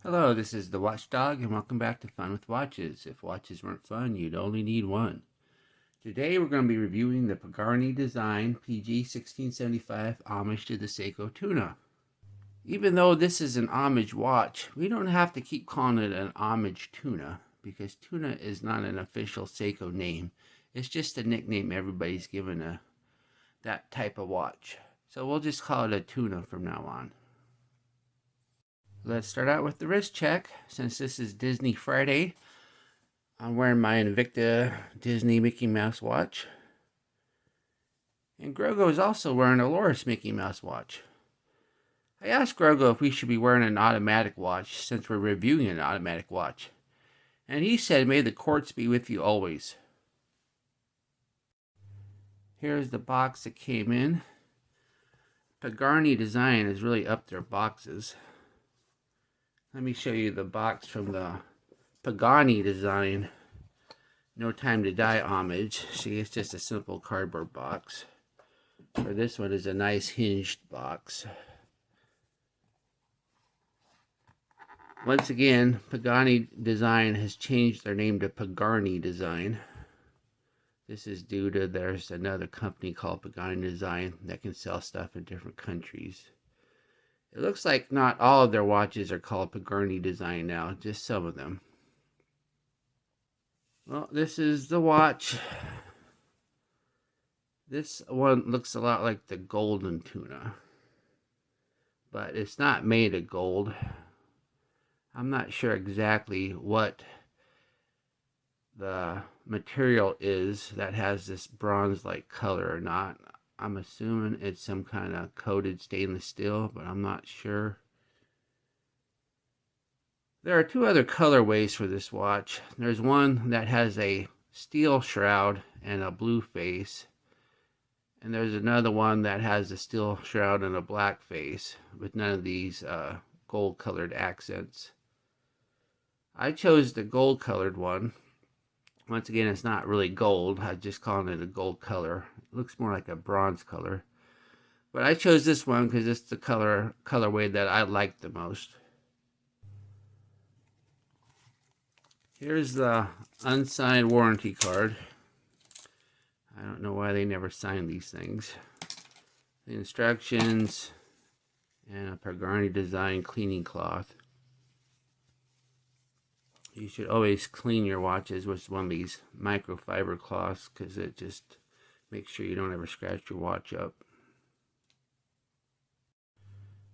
Hello, this is the Watchdog, and welcome back to Fun with Watches. If watches weren't fun, you'd only need one. Today we're going to be reviewing the Pagrne Design PG 1675 homage to the Seiko Tuna. Even though this is an homage watch, we don't have to keep calling it an homage tuna, because tuna is not an official Seiko name. It's just a nickname everybody's given that type of watch. So we'll just call it a tuna from now on. Let's start out with the wrist check. Since this is Disney Friday, I'm wearing my Invicta Disney Mickey Mouse watch. And Grogo is also wearing a Loris Mickey Mouse watch. I asked Grogo if we should be wearing an automatic watch since we're reviewing an automatic watch. And he said, "May the courts be with you always." Here's the box that came in. Pagrne Design has really upped their boxes. Let me show you the box from the Pagani Design No Time to Die homage. See, it's just a simple cardboard box. For this one is a nice hinged box. Once again, Pagani Design has changed their name to Pagrne Design. This is due to there's another company called Pagani Design that can sell stuff in different countries. It looks like not all of their watches are called Pagrne Design now, just some of them. Well, this is the watch. This one looks a lot like the Golden Tuna, but it's not made of gold. I'm not sure exactly what the material is that has this bronze-like color or not. I'm assuming it's some kind of coated stainless steel, but I'm not sure. There are two other colorways for this watch. There's one that has a steel shroud and a blue face. And there's another one that has a steel shroud and a black face with none of these gold colored accents. I chose the gold colored one. Once again, it's not really gold. I'm just calling it a gold color. It looks more like a bronze color. But I chose this one because it's the colorway that I like the most. Here's the unsigned warranty card. I don't know why they never sign these things. The instructions and a Pagrne Design cleaning cloth. You should always clean your watches with one of these microfiber cloths because it just makes sure you don't ever scratch your watch up.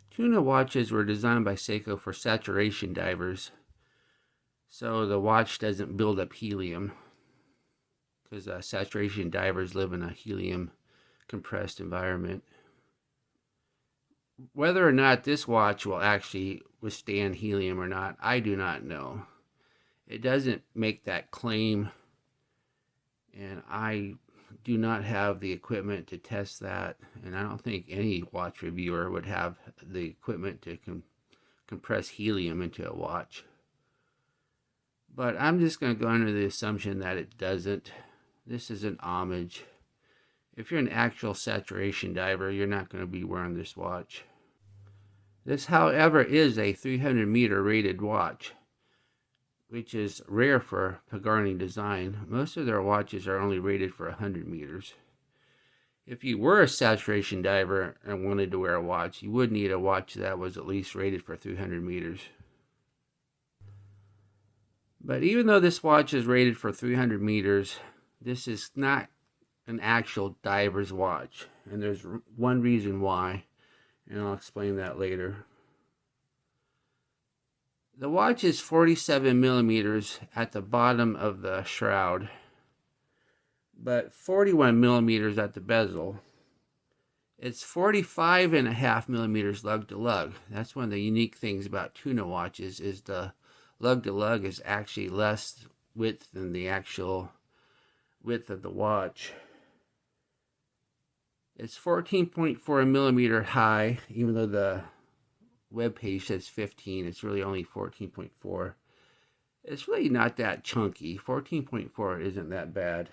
Tuna watches were designed by Seiko for saturation divers, so the watch doesn't build up helium, because saturation divers live in a helium compressed environment. Whether or not this watch will actually withstand helium or not, I do not know. It doesn't make that claim, and I do not have the equipment to test that, and I don't think any watch reviewer would have the equipment to compress helium into a watch. But I'm just going to go under the assumption that it doesn't. This is an homage. If you're an actual saturation diver, you're not going to be wearing this watch. This, however, is a 300-meter rated watch, which is rare for Pagrne Design. Most of their watches are only rated for 100 meters. If you were a saturation diver and wanted to wear a watch, you would need a watch that was at least rated for 300 meters. But even though this watch is rated for 300 meters, this is not an actual diver's watch. And there's one reason why, and I'll explain that later. The watch is 47 millimeters at the bottom of the shroud, but 41 millimeters at the bezel. It's 45.5 millimeters lug to lug. That's one of the unique things about tuna watches, is the lug to lug is actually less width than the actual width of the watch. It's 14.4 millimeter high, even though the web page says 15, it's really only 14.4. It's really not that chunky. 14.4 isn't that bad.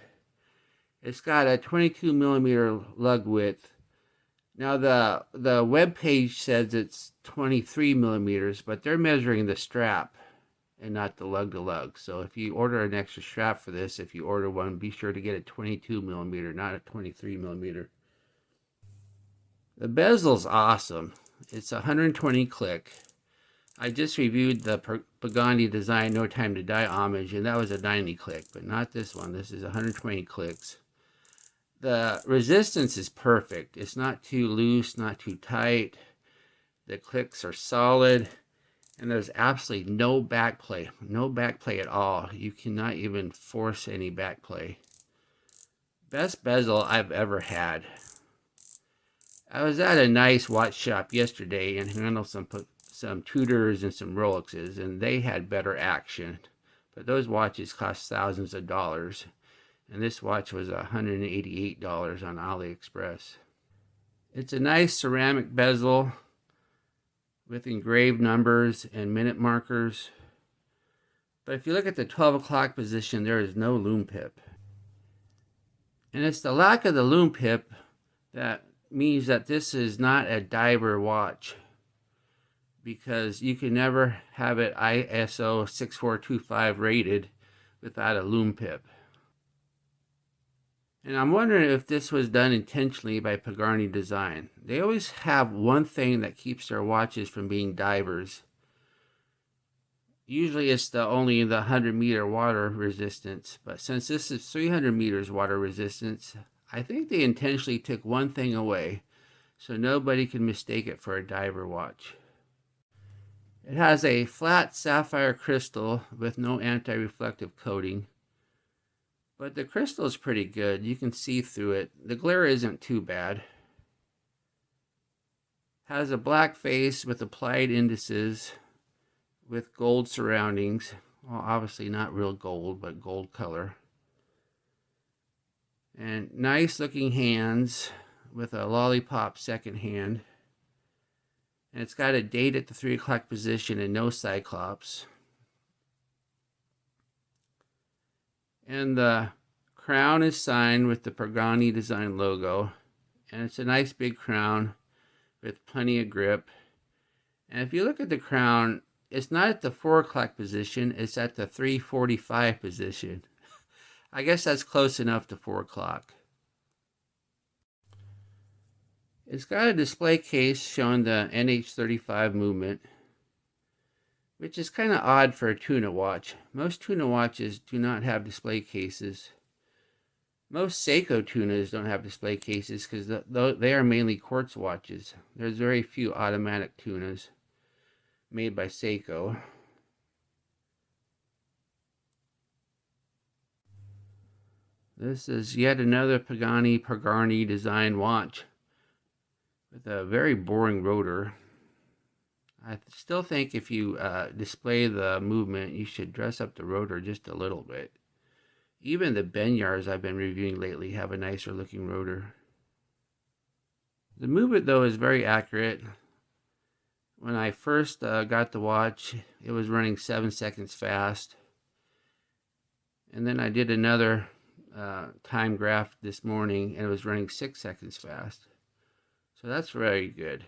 It's got a 22 millimeter lug width, Now the web page says it's 23 millimeters, but they're measuring the strap and not the lug to lug. So if you order an extra strap for this, if you order one, be sure to get a 22 millimeter, not a 23 millimeter. The bezel's awesome. It's 120 click. I just reviewed the Pagani Design No Time to Die homage, and that was a 90 click, but not this one. This is 120 clicks. The resistance is perfect. It's not too loose, not too tight. The clicks are solid, and there's absolutely no backplay. No backplay at all. You cannot even force any backplay. Best bezel I've ever had. I was at a nice watch shop yesterday and handled some Tudors and some Rolexes, and they had better action. But those watches cost thousands of dollars. And this watch was $188 on AliExpress. It's a nice ceramic bezel with engraved numbers and minute markers. But if you look at the 12 o'clock position, there is no lume pip. And it's the lack of the lume pip that means that this is not a diver watch, because you can never have it ISO 6425 rated without a lume pip. And I'm wondering if this was done intentionally by Pagrne Design. They always have one thing that keeps their watches from being divers. Usually it's only the 100-meter water resistance, but since this is 300 meters water resistance, I think they intentionally took one thing away so nobody can mistake it for a diver watch. It has a flat sapphire crystal with no anti-reflective coating. But the crystal is pretty good. You can see through it. The glare isn't too bad. Has a black face with applied indices with gold surroundings. Well, obviously not real gold, but gold color. And nice looking hands with a lollipop second hand. And it's got a date at the 3 o'clock position and no cyclops. And the crown is signed with the Pagani Design logo. And it's a nice big crown with plenty of grip. And if you look at the crown, it's not at the 4 o'clock position, it's at the 3:45 position. I guess that's close enough to 4 o'clock. It's got a display case showing the NH35 movement, which is kind of odd for a tuna watch. Most tuna watches do not have display cases. Most Seiko tunas don't have display cases because they are mainly quartz watches. There's very few automatic tunas made by Seiko. This is yet another Pagani Design watch with a very boring rotor. I still think if you display the movement, you should dress up the rotor just a little bit. Even the Benyars I've been reviewing lately have a nicer looking rotor. The movement though is very accurate. When I first got the watch, it was running 7 seconds fast. And then I did another time graph this morning and it was running 6 seconds fast. So that's very good.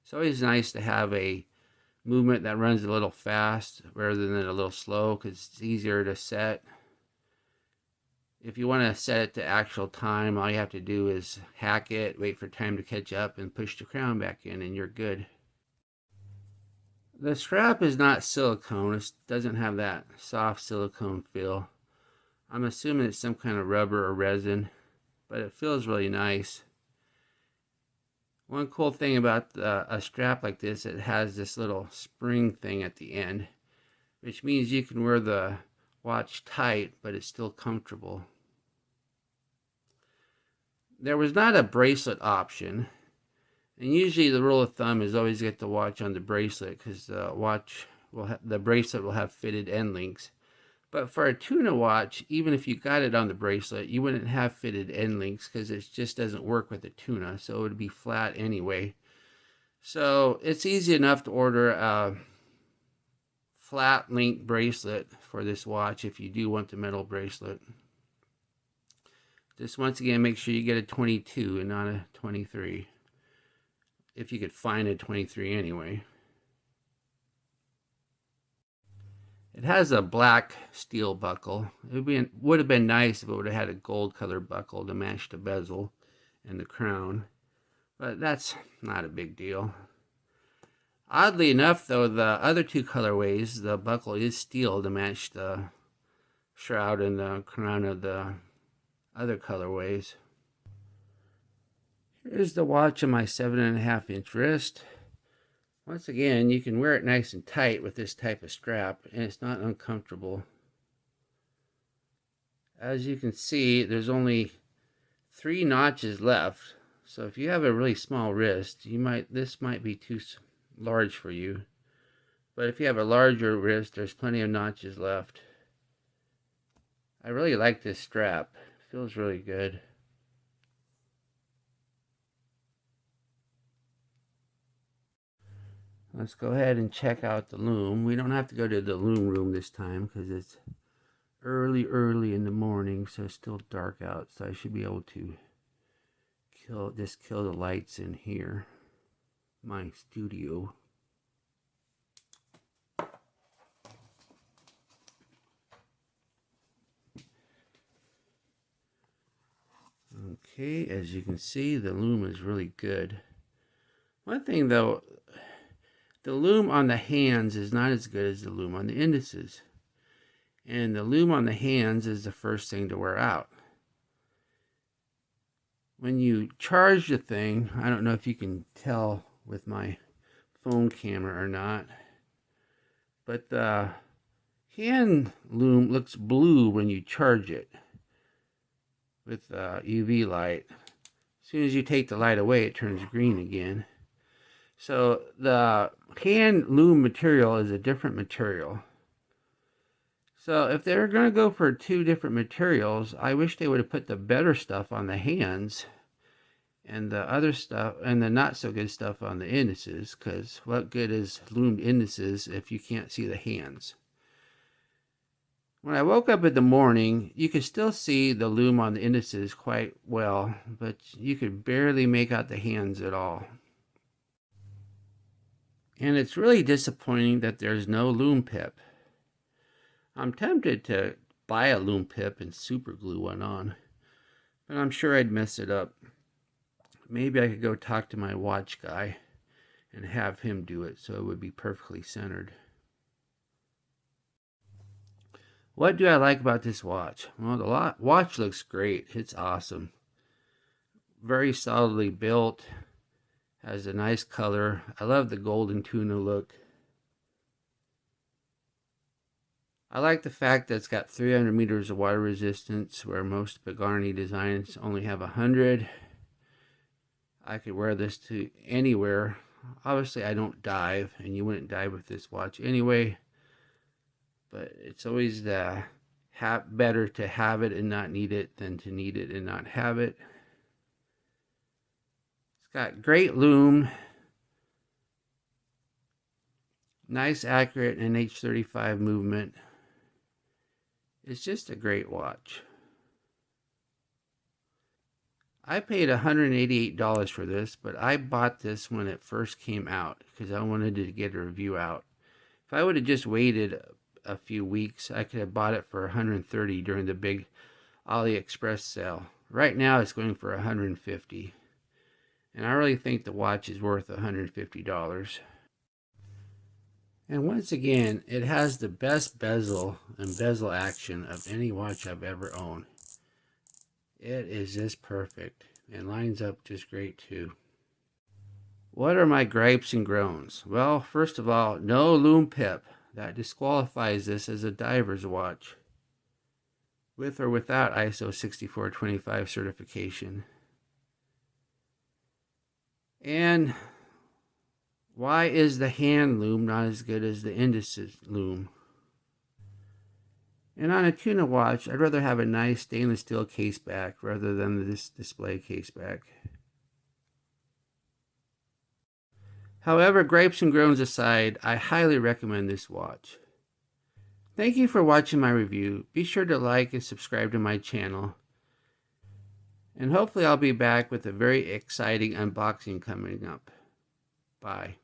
It's always nice to have a movement that runs a little fast rather than a little slow because it's easier to set. If you want to set it to actual time, all you have to do is hack it, wait for time to catch up, and push the crown back in, and you're good. The strap is not silicone. It doesn't have that soft silicone feel. I'm assuming it's some kind of rubber or resin, but it feels really nice. One cool thing about a strap like this, it has this little spring thing at the end, which means you can wear the watch tight, but it's still comfortable. There was not a bracelet option, and usually the rule of thumb is always get the watch on the bracelet because the bracelet will have fitted end links. But for a tuna watch, even if you got it on the bracelet, you wouldn't have fitted end links because it just doesn't work with a tuna, so it would be flat anyway. So it's easy enough to order a flat link bracelet for this watch if you do want the metal bracelet. Just once again, make sure you get a 22 and not a 23. if you could find a 23 anyway. It has a black steel buckle. Would have been nice if it would have had a gold colored buckle to match the bezel and the crown, but that's not a big deal. Oddly enough, though, the other two colorways, the buckle is steel to match the shroud and the crown of the other colorways. Here's the watch on my 7.5-inch wrist. Once again, you can wear it nice and tight with this type of strap, and it's not uncomfortable. As you can see, there's only 3 notches left. So if you have a really small wrist, this might be too large for you. But if you have a larger wrist, there's plenty of notches left. I really like this strap. It feels really good. Let's go ahead and check out the Lume. We don't have to go to the Lume room this time because it's early in the morning, so it's still dark out. So I should be able to just kill the lights in here, my studio. Okay, as you can see, the Lume is really good. One thing though, the Lume on the hands is not as good as the Lume on the indices. And the Lume on the hands is the first thing to wear out. When you charge the thing, I don't know if you can tell with my phone camera or not, but the hand Lume looks blue when you charge it with UV light. As soon as you take the light away, it turns green again. So the hand Lume material is a different material. So if they're going to go for 2 different materials, I wish they would have put the better stuff on the hands and the other stuff and the not so good stuff on the indices, because what good is Lume indices if you can't see the hands? When I woke up in the morning, you could still see the Lume on the indices quite well, but you could barely make out the hands at all. And it's really disappointing that there's no Lume pip. I'm tempted to buy a Lume pip and super glue one on, but I'm sure I'd mess it up. Maybe I could go talk to my watch guy and have him do it so it would be perfectly centered. What do I like about this watch? Well, the watch looks great. It's awesome. Very solidly built. Has a nice color. I love the golden tuna look. I like the fact that it's got 300 meters of water resistance, where most Pagani designs only have 100. I could wear this to anywhere. Obviously, I don't dive, and you wouldn't dive with this watch anyway. But it's always better to have it and not need it than to need it and not have it. It's got great Lume. Nice, accurate, and H35 movement. It's just a great watch. I paid $188 for this, but I bought this when it first came out because I wanted to get a review out. If I would have just waited a few weeks, I could have bought it for $130 during the big AliExpress sale. Right now it's going for $150. And I really think the watch is worth $150. And once again, it has the best bezel and bezel action of any watch I've ever owned. It is just perfect and lines up just great too. What are my gripes and groans? Well, first of all, no Lume pip. That disqualifies this as a diver's watch, with or without ISO 6425 certification. And why is the hand Lume not as good as the indices Lume? And on a Tuna watch, I'd rather have a nice stainless steel case back rather than this display case back. However, gripes and groans aside, I highly recommend this watch. Thank you for watching my review. Be sure to like and subscribe to my channel. And hopefully I'll be back with a very exciting unboxing coming up. Bye.